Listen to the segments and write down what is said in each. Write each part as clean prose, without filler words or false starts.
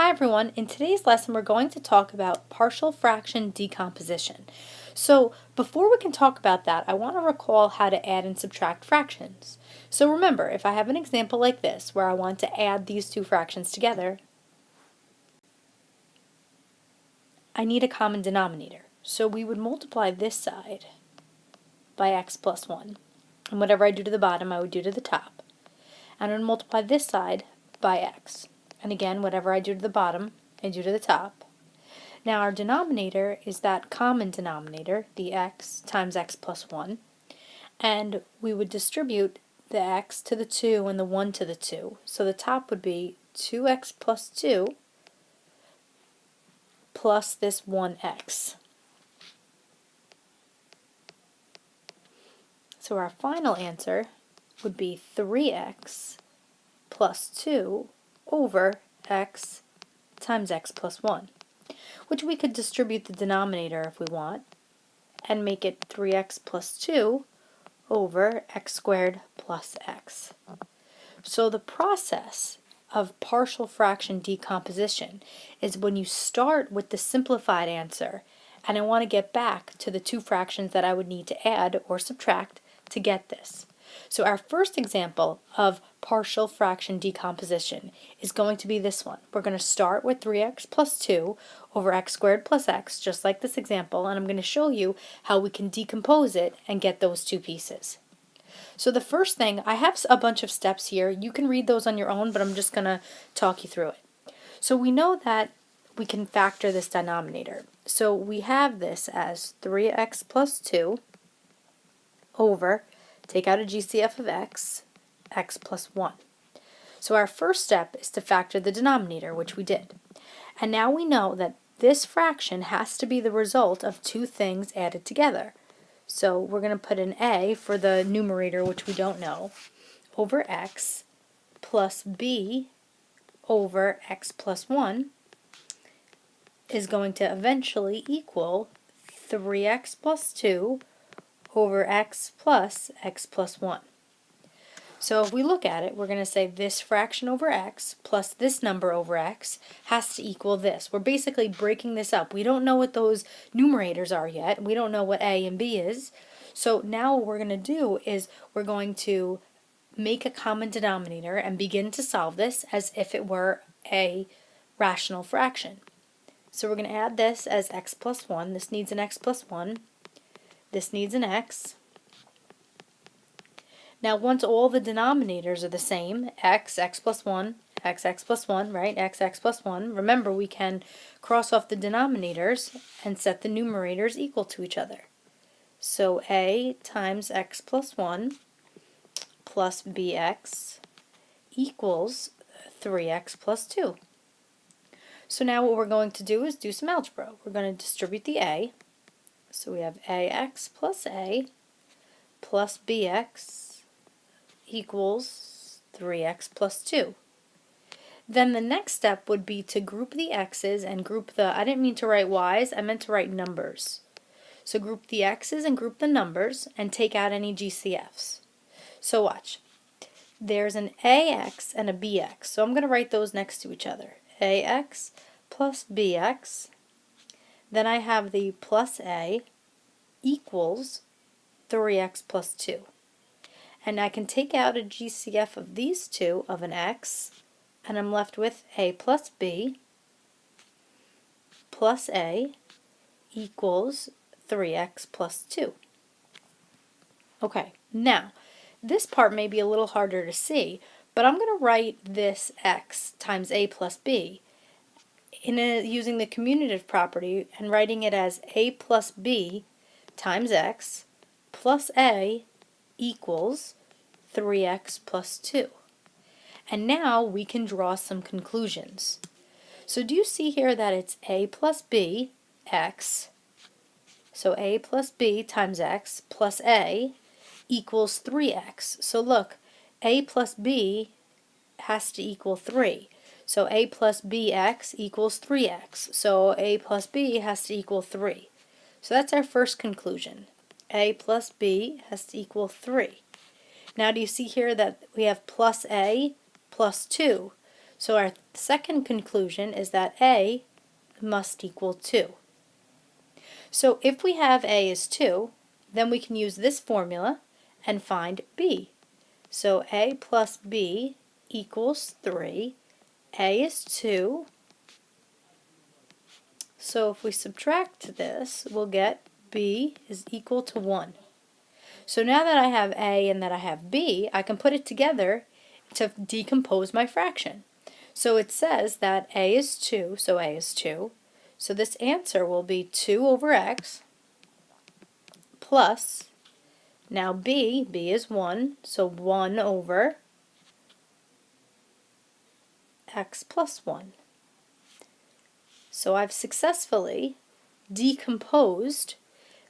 Hi everyone, in today's lesson we're going to talk about partial fraction decomposition. So before we can talk about that, I want to recall how to add and subtract fractions. So remember, if I have an example like this where I want to add these two fractions together, I need a common denominator. So we would multiply this side by x plus 1. And whatever I do to the bottom, I would do to the top. And I would multiply this side by x. And again, whatever I do to the bottom, I do to the top. Now our denominator is that common denominator, the x times x plus 1. And we would distribute the x to the 2 and the 1 to the 2. So the top would be 2x plus 2 plus this 1x. So our final answer would be 3x plus 2 over x times x plus 1, which we could distribute the denominator if we want and make it 3x plus 2 over x squared plus x. So the process of partial fraction decomposition is when you start with the simplified answer and I want to get back to the two fractions that I would need to add or subtract to get this. So our first example of partial fraction decomposition is going to be this one. We're going to start with 3x plus 2 over x squared plus x, just like this example, and I'm going to show you how we can decompose it and get those two pieces. So the first thing, I have a bunch of steps here. You can read those on your own, but I'm just going to talk you through it. So we know that we can factor this denominator. So we have this as 3x plus 2 over, take out a GCF of x, x plus 1. So our first step is to factor the denominator, which we did. And now we know that this fraction has to be the result of two things added together. So we're going to put an a for the numerator, which we don't know, over x plus b over x plus 1 is going to eventually equal 3x plus 2 over x plus 1. So if we look at it, we're going to say this fraction over x plus this number over x has to equal this. We're basically breaking this up. We don't know what those numerators are yet. We don't know what a and b is. So now what we're going to do is we're going to make a common denominator and begin to solve this as if it were a rational fraction. So we're going to add this as x plus 1. This needs an x plus 1. This needs an x. Now once all the denominators are the same, x plus 1, x plus 1, right, x plus 1, remember we can cross off the denominators and set the numerators equal to each other. So a times x plus 1 plus bx equals 3x plus 2. So now what we're going to do is do some algebra. We're going to distribute the a. So we have ax plus a plus bx equals 3x plus 2. Then the next step would be to group the x's and group the, I didn't mean to write y's, I meant to write numbers. So group the x's and group the numbers and take out any GCFs. So watch. There's an ax and a bx. So I'm going to write those next to each other. Ax plus bx. Then I have the plus a equals 3x plus 2. And I can take out a GCF of these two of an x, and I'm left with a plus b plus a equals 3x plus 2. Okay, now this part may be a little harder to see, but I'm going to write this x times a plus b using the commutative property and writing it as a plus b times x plus a equals 3x plus 2. And now we can draw some conclusions. So do you see here that it's a plus b x, so a plus b times x plus a equals 3x. So look, a plus b has to equal 3. So a plus bx equals 3x. So a plus b has to equal 3. So that's our first conclusion. A plus b has to equal 3. Now do you see here that we have plus a plus 2. So our second conclusion is that a must equal 2. So if we have a is 2, then we can use this formula and find b. So a plus b equals 3. A is 2. So if we subtract this, we'll get b is equal to 1. So now that I have a and that I have b, I can put it together to decompose my fraction. So it says that a is 2, so a is 2. So this answer will be 2 over x plus, now b is 1, so 1 over x plus 1. So I've successfully decomposed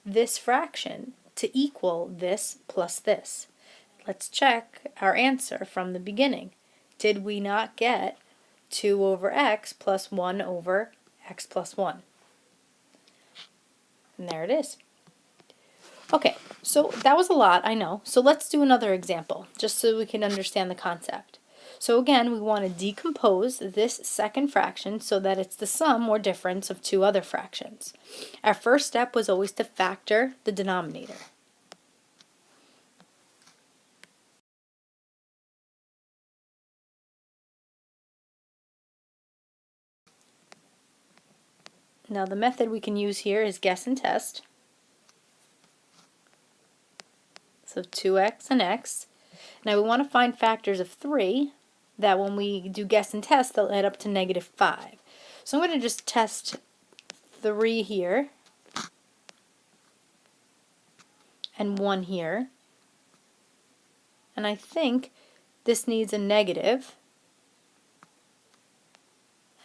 this fraction to equal this plus this. Let's check our answer from the beginning. Did we not get 2 over x plus 1 over x plus 1? And there it is. Okay, so that was a lot, I know. So let's do another example, just so we can understand the concept. So again, we want to decompose this second fraction so that it's the sum or difference of two other fractions. Our first step was always to factor the denominator. Now the method we can use here is guess and test. So 2x and x. Now we want to find factors of 3 that when we do guess and test, they'll add up to -5. So I'm going to just test 3 here and 1 here. And I think this needs a negative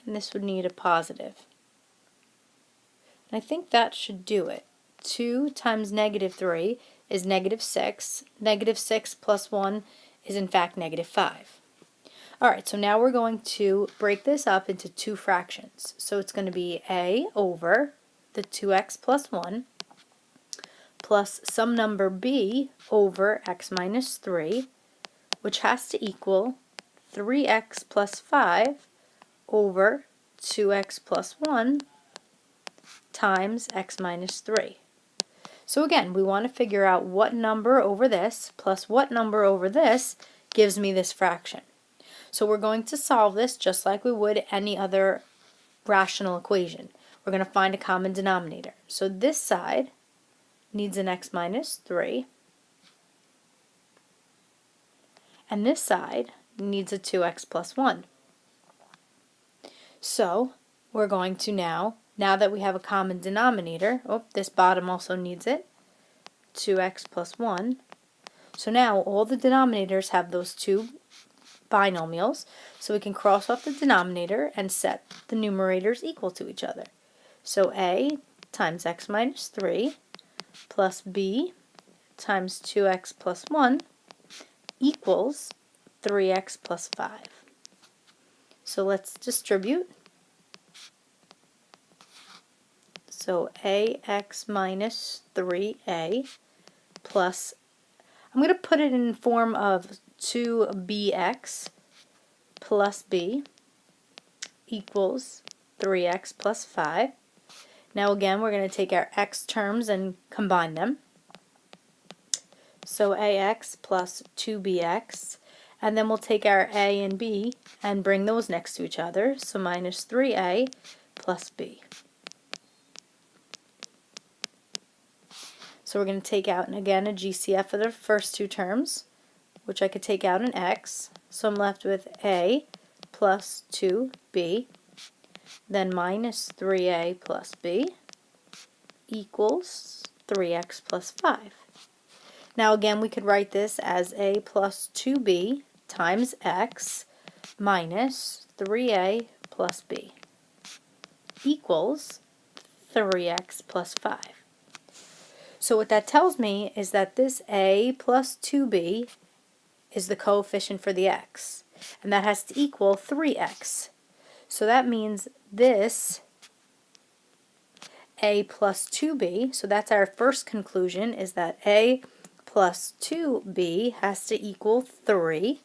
and this would need a positive. And I think that should do it. 2 times -3 is -6. -6 plus 1 is in fact -5. Alright, so now we're going to break this up into two fractions. So it's going to be a over the 2x plus 1 plus some number b over x minus 3, which has to equal 3x plus 5 over 2x plus 1 times x minus 3. So again, we want to figure out what number over this plus what number over this gives me this fraction. So we're going to solve this just like we would any other rational equation. We're going to find a common denominator. So this side needs an x minus 3, and this side needs a 2x plus 1. So we're going to now that we have a common denominator, this bottom also needs it, 2x plus 1. So now all the denominators have those two binomials, so we can cross off the denominator and set the numerators equal to each other. So a times x minus 3 plus b times 2x plus 1 equals 3x plus 5. So let's distribute. So ax minus 3a plus, I'm going to put it in form of 2bx plus b equals 3x plus 5. Now again, we're going to take our x terms and combine them. So ax plus 2bx, and then we'll take our a and b and bring those next to each other, so minus 3a plus b. So we're going to take out, and again, a GCF for the first two terms, which I could take out an x. So I'm left with a plus 2b, then minus 3a plus b equals 3x plus 5. Now again, we could write this as a plus 2b times x minus 3a plus b equals 3x plus 5. So what that tells me is that this a plus 2b is the coefficient for the x, and that has to equal 3x. So that means this a plus 2b, so that's our first conclusion, is that a plus 2b has to equal 3,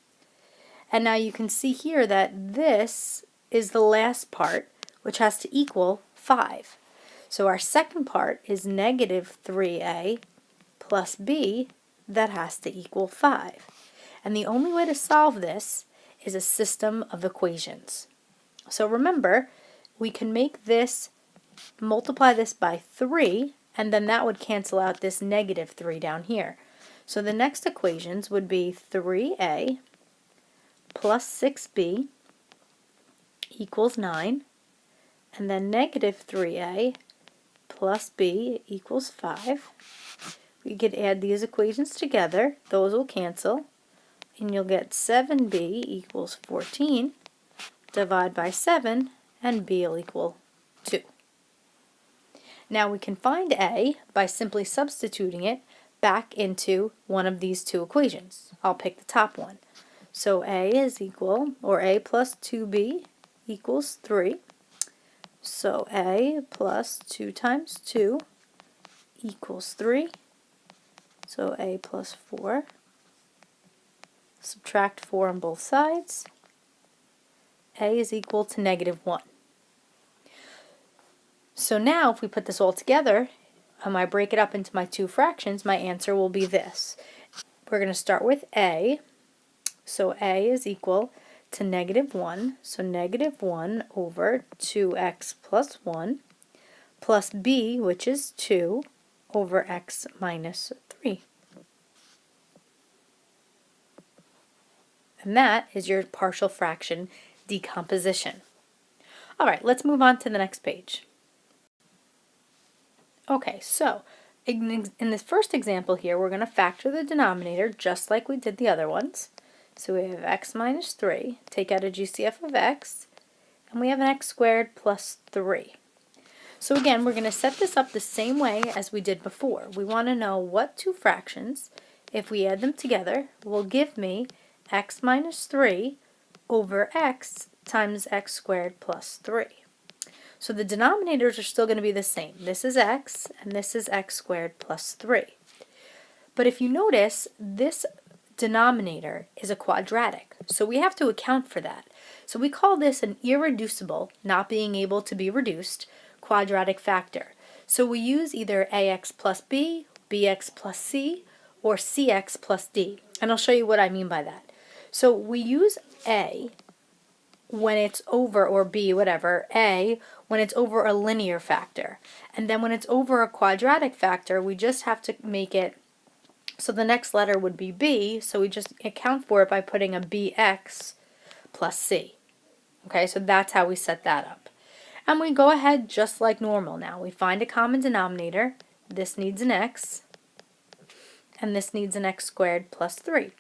And now you can see here that this is the last part, which has to equal 5. So our second part is negative 3a plus b that has to equal 5. And the only way to solve this is a system of equations. So remember, we can make this, multiply this by 3, and then that would cancel out this negative 3 down here. So the next equations would be 3a plus 6b equals 9, and then negative 3a plus b equals 5. We could add these equations together, those will cancel, and you'll get 7b equals 14, divide by 7, and b will equal 2. Now we can find a by simply substituting it back into one of these two equations. I'll pick the top one. So a is equal, or a plus 2b equals 3. So a plus 2 times 2 equals 3. So a plus 4. Subtract 4 on both sides. A is equal to negative 1. So now if we put this all together, I break it up into my two fractions, my answer will be this. We're going to start with a. So a is equal to negative 1. So negative 1 over 2x plus 1 plus b, which is 2, over x minus 3. And that is your partial fraction decomposition. All right, let's move on to the next page. Okay, so in this first example here, we're going to factor the denominator just like we did the other ones. So we have x minus 3, take out a GCF of x, and we have an x squared plus 3. So again, we're going to set this up the same way as we did before. We want to know what two fractions, if we add them together, will give me x minus 3 over x times x squared plus 3. So the denominators are still going to be the same. This is x, and this is x squared plus 3. But if you notice, this denominator is a quadratic, so we have to account for that. So we call this an irreducible, not being able to be reduced, quadratic factor. So we use either ax plus b, bx plus c, or cx plus d. And I'll show you what I mean by that. So we use a when it's over, or b, whatever, a when it's over a linear factor. And then when it's over a quadratic factor, we just have to make it, so the next letter would be b, so we just account for it by putting a bx plus c. Okay, so that's how we set that up. And we go ahead just like normal now. We find a common denominator. This needs an x, and this needs an x squared plus 3.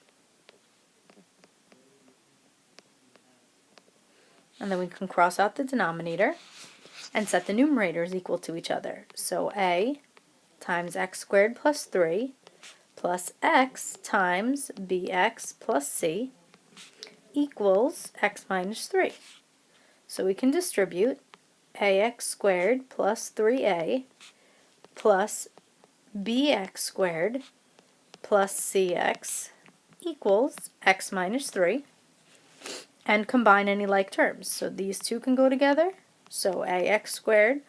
And then we can cross out the denominator and set the numerators equal to each other. So a times x squared plus 3 plus x times bx plus c equals x minus 3. So we can distribute ax squared plus 3a plus bx squared plus cx equals x minus 3, and combine any like terms. So these two can go together. So ax squared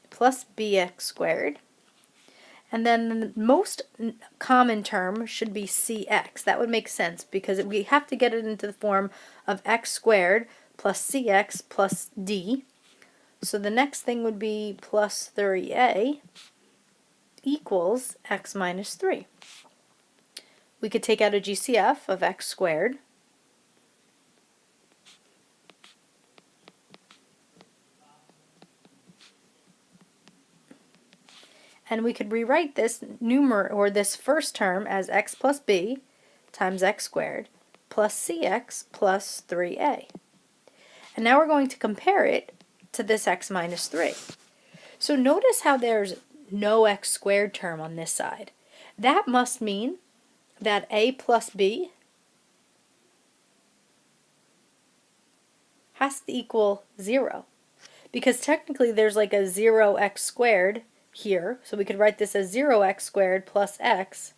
plus bx squared. And then the most common term should be cx. That would make sense because we have to get it into the form of x squared plus cx plus d. So the next thing would be plus 3a equals x minus 3. We could take out a GCF of x squared. And we could rewrite this this first term as x plus b times x squared plus cx plus 3a. And now we're going to compare it to this x minus 3. So notice how there's no x squared term on this side. That must mean that a plus b has to equal 0. Because technically there's like a 0x squared here, so we could write this as 0x squared plus x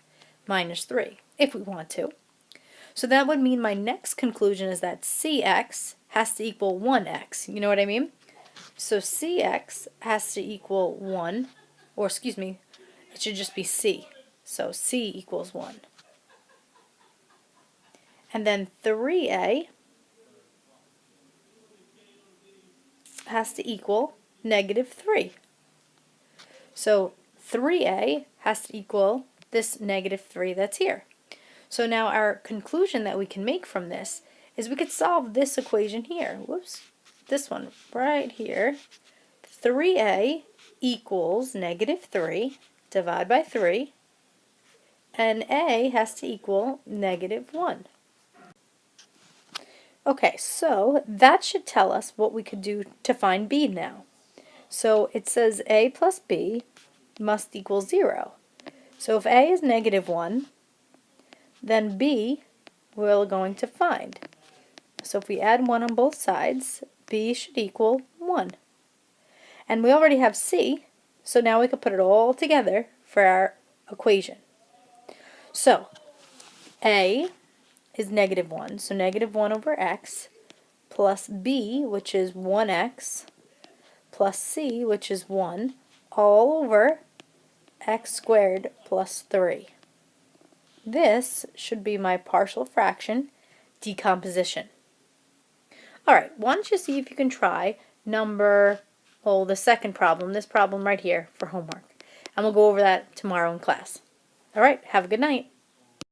minus 3, if we want to. So that would mean my next conclusion is that cx has to equal 1x. You know what I mean? So cx has to equal 1, or excuse me, it should just be c. So c equals 1. And then 3a has to equal negative 3. So 3a has to equal this negative 3 that's here. So now our conclusion that we can make from this is we could solve this equation here. Whoops. This one right here. 3a equals negative 3, divide by 3, and a has to equal negative 1. Okay, so that should tell us what we could do to find b now. So it says a plus b must equal 0. So if a is negative 1, then b we're going to find. So if we add 1 on both sides, b should equal 1. And we already have c, so now we can put it all together for our equation. So a is negative 1, so negative 1 over x, plus b, which is 1x, plus c, which is 1, all over x squared plus 3. This should be my partial fraction decomposition. Alright, why don't you see if you can try the second problem, this problem right here, for homework. And we'll go over that tomorrow in class. Alright, have a good night.